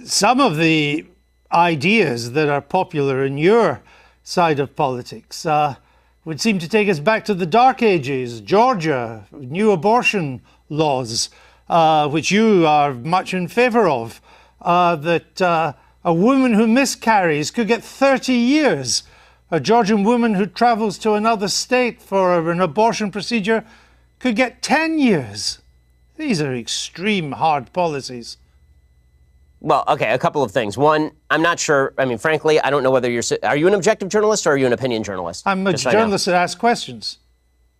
some of the ideas that are popular in your side of politics would seem to take us back to the Dark Ages, Georgia, new abortion laws, which you are much in favor of, that a woman who miscarries could get 30 years. A Georgian woman who travels to another state for an abortion procedure could get 10 years. These are extreme hard policies. Well, okay, a couple of things. One, I'm not sure. I mean, frankly, I don't know whether are you an objective journalist or are you an opinion journalist? I'm a journalist that asks questions.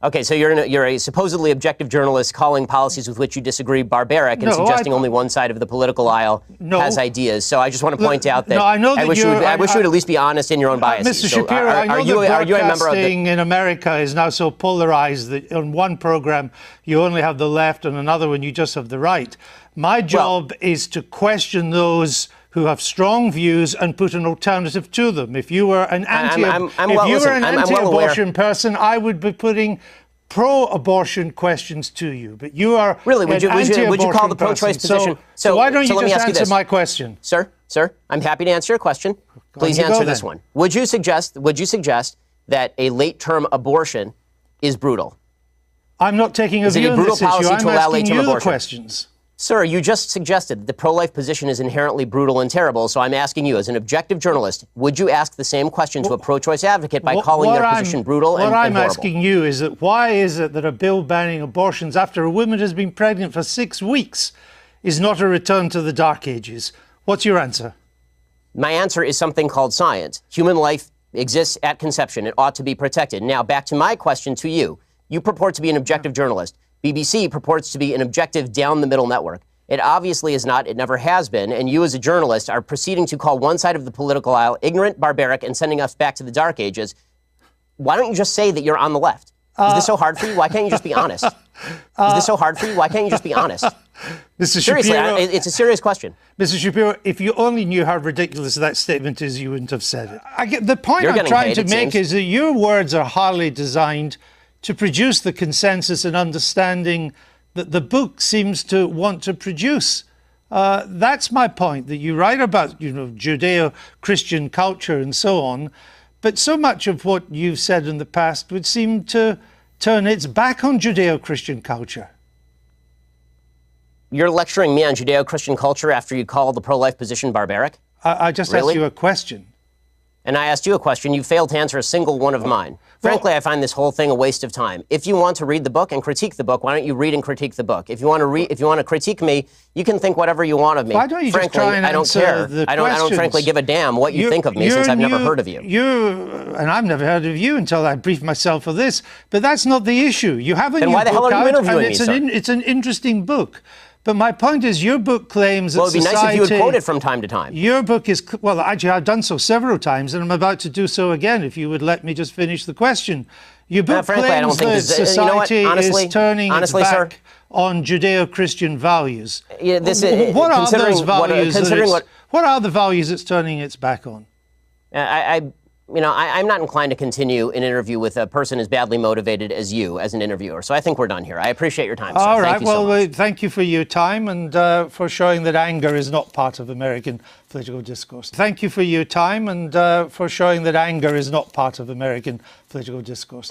Okay, so you're a supposedly objective journalist calling policies with which you disagree barbaric and suggesting only one side of the political aisle has ideas. So I just want to point out that I wish you would at least be honest in your own biases. Mr. Shapiro, I know that broadcasting in America is now so polarized that on one program you only have the left and another one you just have the right. My job is to question those who have strong views and put an alternative to them. If you were an anti-abortion person, I would be putting pro-abortion questions to you. But you are really would you call the pro-choice position? So why don't you just answer my question, sir? I'm happy to answer your question. Please answer this one. Would you suggest that a late-term abortion is brutal? I'm not taking a view on this issue. I'm asking you the questions. Sir, you just suggested the pro-life position is inherently brutal and terrible, so I'm asking you, as an objective journalist, would you ask the same question to a pro-choice advocate by calling their position brutal and horrible? What I'm asking you is that why is it that a bill banning abortions after a woman has been pregnant for 6 weeks is not a return to the Dark Ages? What's your answer? My answer is something called science. Human life exists at conception. It ought to be protected. Now, back to my question to you. You purport to be an objective journalist. BBC purports to be an objective down-the-middle network. It obviously is not. It never has been. And you as a journalist are proceeding to call one side of the political aisle ignorant, barbaric, and sending us back to the Dark Ages. Why don't you just say that you're on the left? Is this so hard for you? Why can't you just be honest? Is this so hard for you? Why can't you just be honest? Seriously, it's a serious question. Mr. Shapiro, if you only knew how ridiculous that statement is, you wouldn't have said it. The point I'm trying to make is that your words are highly designed to produce the consensus and understanding that the book seems to want to produce. That's my point, that you write about, Judeo-Christian culture and so on, but so much of what you've said in the past would seem to turn its back on Judeo-Christian culture. You're lecturing me on Judeo-Christian culture after you call the pro-life position barbaric? I just asked you a question. And I asked you a question. You failed to answer a single one of mine. Frankly, I find this whole thing a waste of time. If you want to read the book and critique the book, why don't you read and critique the book? If you want to critique me, you can think whatever you want of me. Why don't you just try and answer the questions? I don't frankly give a damn what you think of me since I've never heard of you. And I've never heard of you until I briefed myself for this. But that's not the issue. You have a new book out. Then why the hell are you interviewing me, sir? It's an interesting book. But my point is, your book claims that society... Well, it'd be nice if you would quote it from time to time. Your book is... Well, actually, I've done so several times, and I'm about to do so again, if you would let me just finish the question. Your book claims that society is turning its back on Judeo-Christian values. Yeah, what are those values? What are the values it's turning its back on? I'm not inclined to continue an interview with a person as badly motivated as you as an interviewer. So I think we're done here. I appreciate your time, sir. All right. Well, thank you for your time and for showing that anger is not part of American political discourse. Thank you for your time and for showing that anger is not part of American political discourse.